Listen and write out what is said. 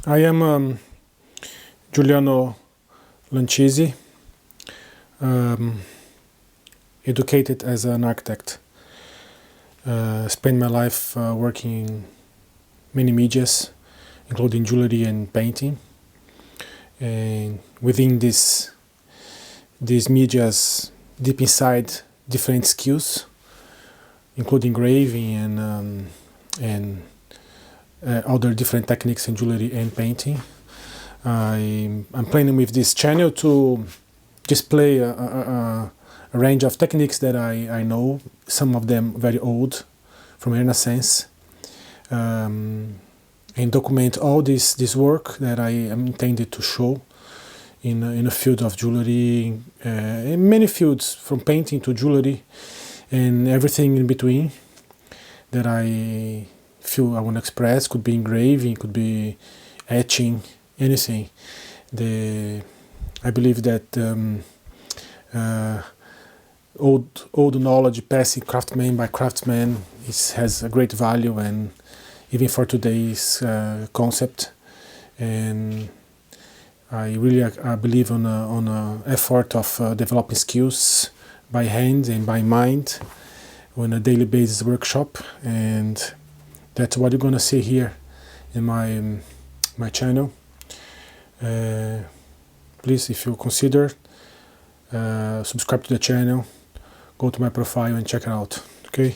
I am Giuliano Lancisi, educated as an architect. Spent my life working in many medias, including jewelry and painting. And within these medias, deep inside, different skills, including engraving and other different techniques in jewelry and painting. I'm planning with this channel to display a range of techniques that I know, some of them very old, from Renaissance, and document all this work that I am intended to show in a field of jewelry, in many fields, from painting to jewelry and everything in between that I feel I want to express. Could be engraving, could be etching, anything. I believe that old knowledge passing craftsman by craftsman has a great value, and even for today's concept. And I really believe on a effort of developing skills by hand and by mind on a daily basis workshop, and that's what you're gonna see here in my channel. Please, if you consider, subscribe to the channel, go to my profile and check it out. Okay.